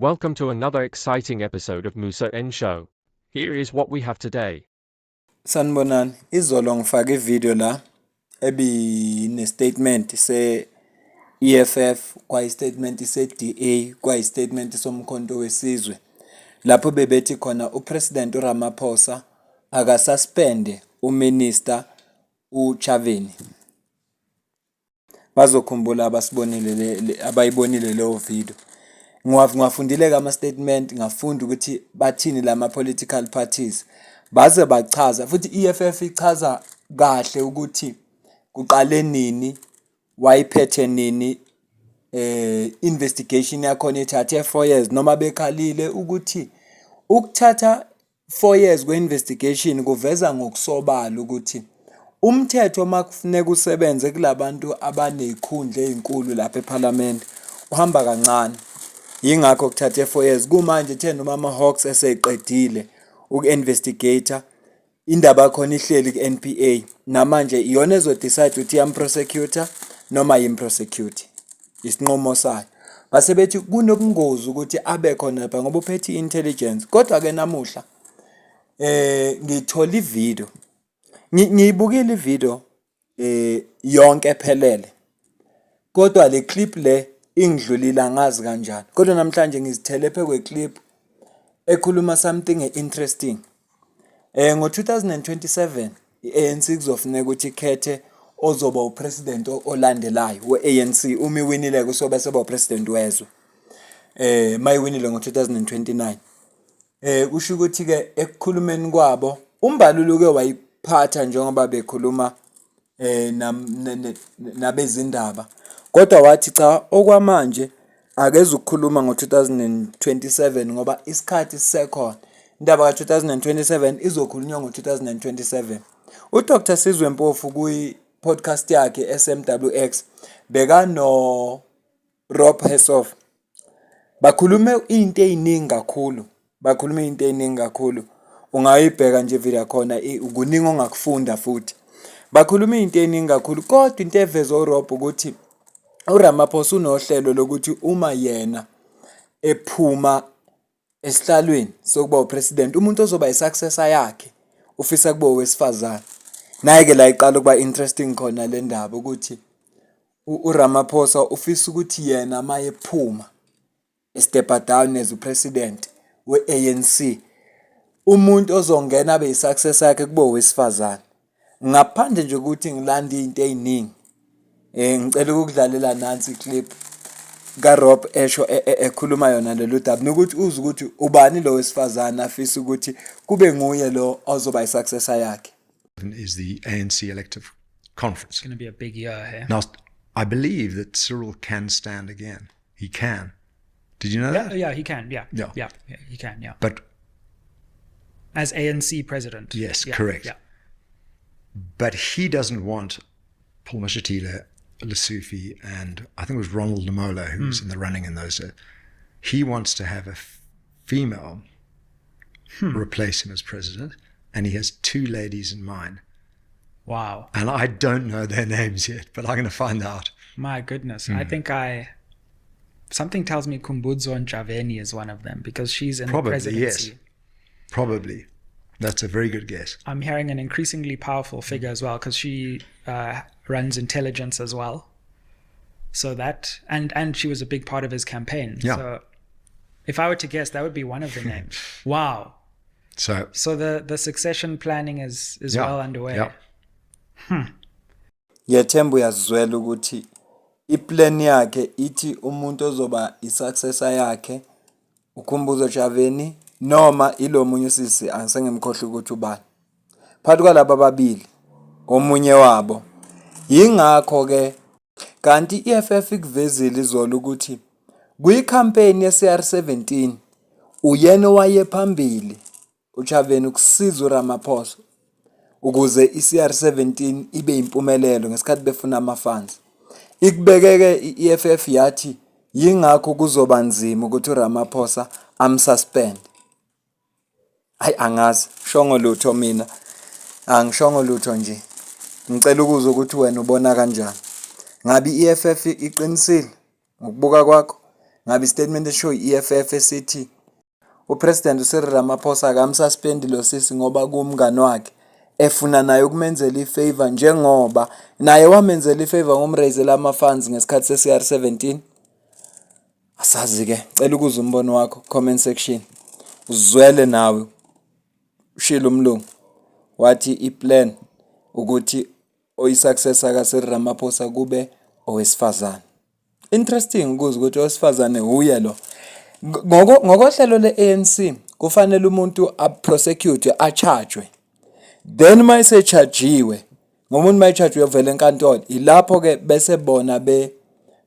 Welcome to another exciting episode of Musa N Show. Here is what we have today. Sanibonani, izolo ngifake ivideo la ebine-statement se-EFF kwayi-statement se-DA kwayi-statement somkhonto wesizwe lapho bebethi khona uPresident uRamaphosa akasuspende uMinister uChaveni. Bazokhumbula abayibonile leyo video. Ngwafundile ama-statement ngafunda ukuthi bathini lama-political parties baze bachaza futhi i-EFF ichaza kahle ukuthi kuqale nini wayiphethe nini investigation yakhona ithathe 4 years noma bekhalile ukuthi ukuthatha 4 years kwe-investigation kuveza ngokusobala ukuthi umthetho makufuneka usebenze kulabantu abanezikhundla ezinkulu lapha eParliament uhamba kancane. Yingakho kuthathe 4 years kumanje the noma ama-Hawks eseqedile uku-investigator indaba yakhona ihleli ku-NPA namanje iyona ezodecide ukuthi iyamprosecutor noma yimprosecute isinqumo sayo base bethi kunobungozi ukuthi abe khona lapha ngoba uphethe i-intelligence kodwa ke namuhla ngithola ivideo ngiyibukile ivideo yonke ephelele kodwa le clip le ingidlulile angazi kanjani kodwa namhlanje ngizithele phe kwe-clip ekhuluma something interesting. Ngo-2027 i-ANC kuzofuneka ukuthi ikhethe ozoba upresident olandelayo we-ANC uma iwinile kusobe seba upresident wezwe. Mayiwinile ngo-2029. Kusho ukuthi ke ekukhulumeni kwabo uMbalulu ke wayiphatha njengoba bekhuluma nabezindaba kodwa wathi cha okwamanje akeze ukukhuluma ngo-2027 ngoba isikhathi sisekhona indaba ka-2027 izokhulunywa ngo-2027. uDr Sizwe Mpofu kwi-podcast yakhe SMWX bekano Rob Hessoff bakhulume into eziningi kakhulu ungayibheka nje video khona ukuningi ongakufunda futhi bakhuluma into eziningi kakhulu kodwa into eveze uRob ukuthi uRamaphosa unohlelo lokuthi uma yena ephuma esihlalweni sokuba upresident umuntu ozoba isuccessor yakhe ufisa kuba owesifazane. Naye ke la iqala ukuba interesting khona le ndaba ukuthi uRamaphosa ufisa ukuthi yena mayephuma step down as upresident we-ANC umuntu ozongena abe isuccessor yakhe kuba owesifazane. Ngaphandle nje ukuthi ngilanda into eziningi ngicela ukudlalela nansi clip kaRob esho ekhuluma yona lelo daba nokuthi uze ukuthi ubani lo wesifazana afisa ukuthi kube nguye lo ozoba isuccessor yakhe. Is the ANC elective conference. It's going to be a big year here. Now, I believe that Cyril can stand again. He can. Did you know that? Yeah, he can. Yeah, he can. Yeah, But as ANC president. yes, Yeah, correct. Yeah. But he doesn't want Paul Mashatile, Lessufi, and I think it was Ronald Lamola who was in the running in those days. He wants to have a female replace him as president, and he has 2 ladies in mind. Wow. And I don't know their names yet, but I'm going to find out. My goodness. I think something tells me Kumbudzo and Javeni is one of them because she's in Probably, the presidency. yes. Probably. That's a very good guess. I'm hearing an increasingly powerful figure as well because she runs intelligence as well. So that, and she was a big part of his campaign. Yeah. So if I were to guess, that would be one of the names. Wow. So the succession planning is well underway. Yeah. Ngiyethemba uyazizwela ukuthi iplan yakhe ithi umuntu ozoba isuccessor yakhe uKhumbuzo Chaveni noma ilo munye usisi angisengimkhohle ukuthi ubani. Phakathi kwalabo ababili omunye wabo. Yingakho ke kanti iFF ikuvezile izolo ukuthi kuyicampaign yeCR17 uyena owaye phambili uChaveni ukusiza uRamaphosa ukuze iCR17 ibe impumelelo ngesikhathi befuna ama-funds. Ikubekeke iEFF yathi yingakho kuzoba nzima ukuthi uRamaphosa amsuspend. Hayi angazi shongo lutho mina angishongo lutho nje ngicela ukuzwa ukuthi wena ubona kanjani ngabe iEFF iqinisile ngokubuka kwakho ngabe istatement eshow i-EFF esithi uPresident Cyril Ramaphosa akamsuspendi lo sisi ngoba kumngane wakhe efuna naye ukumenzela ifavor njengoba naye wamenzela ifavor ngomraisela ama-funds ngesikhathi se-CR17. Asazi ke, cela ukuza umbono wakho comment section. Uzwele nawe ushilo umlungu wathi iplan ukuthi oyisuccessor kaCyril Ramaphosa kube owesifazane. Interesting ukuze ukuthi owesifazane uye lo. Ngokohlelo le-ANC kufanele umuntu a-prosecute a-charge. Then mayisechargiwe ngomuntu mayichargiwe vele enkantolo ilapho ke bese bona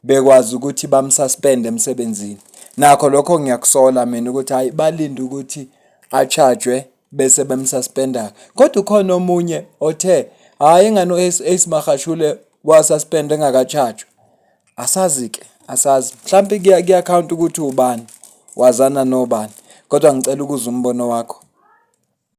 bekwazi ukuthi bamsuspend emsebenzini. Nakho lokho ngiyakusola mina ukuthi hayi balinde ukuthi a-charge bese bemsuspenda. Kodwa ukhona omunye othe hayi ngano Ace Magashule wasuspend engaka-charge. Asazi ke, asazi. Mhlawumbe kuya count ukuthi ubani wazana nobani. Kodwa ngicela ukuza umbono wakho.